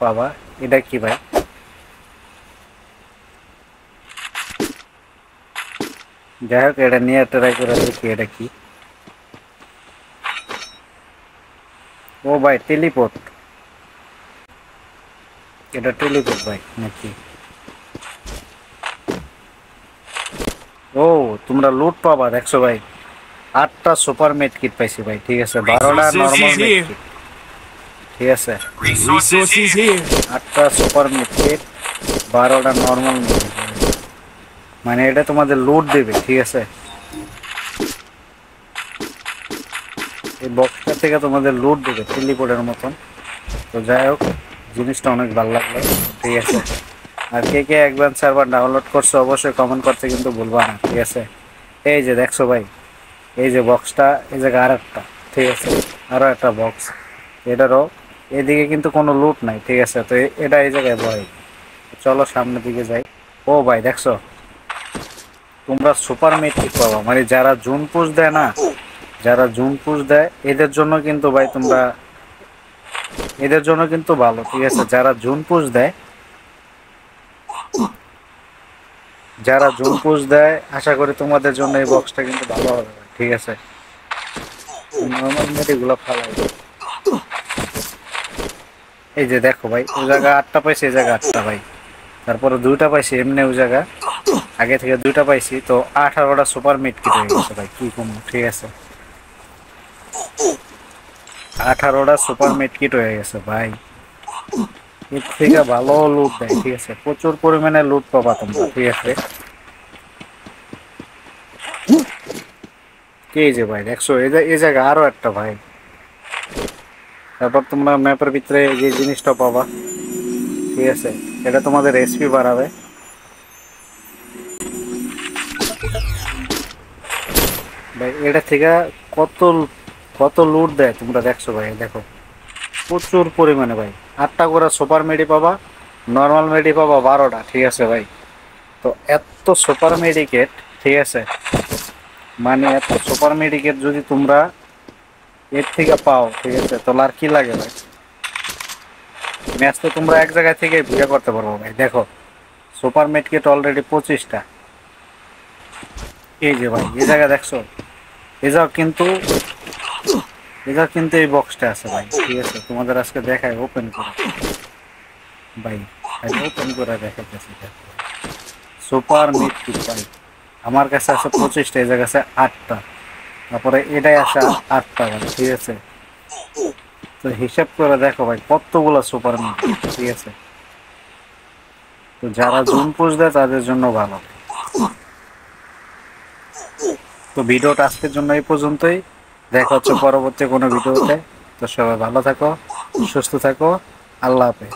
পাবা। এটা কি ভাই? যাই হোক, এটা নিয়ে ট্রাই করে দেখি এটা কি। ও ভাই টেলিপোর্ট, এটা টেলিপোর্ট ভাই নাকি? ও তোমরা লুট পাবা দেখছো ভাই। 8টা সুপার মেড কিট পাইছি ভাই, ঠিক আছে, 12টা নর্মাল মেড কিট, ঠিক আছে। 8টা সুপার মেড কিট, 12টা নর্মাল মেড কিট, মানে এটা তোমাদের লুট দেবে, ঠিক আছে। এই বক্সটা থেকে তোমাদের লুট দেবে টেলিপোর্টের মতন। তো যাই হোক, জিনিসটা অনেক ভালো লাগলো, ঠিক আছে। আর কে কে অ্যাডভান্স সার্ভার ডাউনলোড করছো অবশ্যই কমেন্ট করতে কিন্তু ভুলবা না, ঠিক আছে। এই যে দেখছো ভাই, এই যে বক্সটা, এই জায়গায় আর একটা, ঠিক আছে, আরও একটা বক্স। এটারও এদিকে কিন্তু কোনো লুট নাই, ঠিক আছে। তো এটা এই জায়গায় ভয়। চলো সামনের দিকে যাই। ও ভাই দেখছো, তোমরা সুপার মেট্রিক পাবা, মানে যারা জুন পুশ দেয় না, যারা জুন পুশ দেয় এদের জন্য কিন্তু ভাই তোমরা, এদের জন্য কিন্তু ভালো, ঠিক আছে। যারা জুন পুশ দেয়, যারা জুন পুশ দেয়, আশা করি তোমাদের জন্য এই বক্সটা কিন্তু ভালো হবে, ঠিক আছে। নর্মাল মেডিগুলো ফালাই। এই যে দেখো ভাই, ওই জায়গা 8টা পাইছি, এই জায়গা 8টা ভাই, তারপরে 2টা পাইছি এমনি ওই জায়গা, আগে থেকে 2টা পাইছি, তো 18টা সুপার মিড কিট হয়ে গেছে ভাই, কি কম, ঠিক আছে। 18টা সুপার মিড কিট হয়ে গেছে ভাই। এর থেকে ভালো লুট দেয়, ঠিক আছে, প্রচুর পরিমাণে লুট পাবা তোমরা, ঠিক আছে। এই যে ভাই দেখছো, এই জায়গা আরো একটা ভাই। তারপর তোমরা ম্যাপের ভিতরে যে জিনিসটা পাবা, ঠিক আছে, এটা তোমাদের এসপি বাড়াবে ভাই। এটা থেকে কত কত লুট দেয় তোমরা দেখছো ভাই, দেখো প্রচুর পরিমাণে ভাই। 8টা করে সুপার মেডি পাবা, নর্মাল মেডি পাবা 12টা, ঠিক আছে ভাই। তো এত সুপার মেডিকেট, ঠিক আছে, মানে এত সুপার মেডিকেট যদি তোমরা এর থেকে পাও, ঠিক আছে, তাহলে আর কি লাগে ভাই। ম্যাচ তো তোমরা এক জায়গা থেকে ভিডিও করতে পারবো ভাই। দেখো সুপার মেডিকেট অলরেডি 25টা। এই যে ভাই এই জায়গা দেখছো, এজাও কিন্তু, এজাও কিন্তু এই বক্সটা আছে ভাই, ঠিক আছে। তোমাদের আজকে দেখায় ওপেন করে ভাই, ওপেন করে দেখাইতেছি। সুপার মিড কিট ভাই আমার কাছে আছে 25টা, এই জায়গা আছে 8টা, তারপরে এটাই আছে 8টা ভাই, ঠিক আছে। তো হিসাব করে দেখো ভাই কতগুলো সুপার মিড, ঠিক আছে। তো যারা জুন পুশ দেয় তাদের জন্য ভালো। তো ভিডিওটা আজকের জন্য এই পর্যন্তই, দেখা হচ্ছে পরবর্তী কোনো ভিডিওতে। তো সবাই ভালো থাকো, সুস্থ থাকো, আল্লাহ হাফেজ।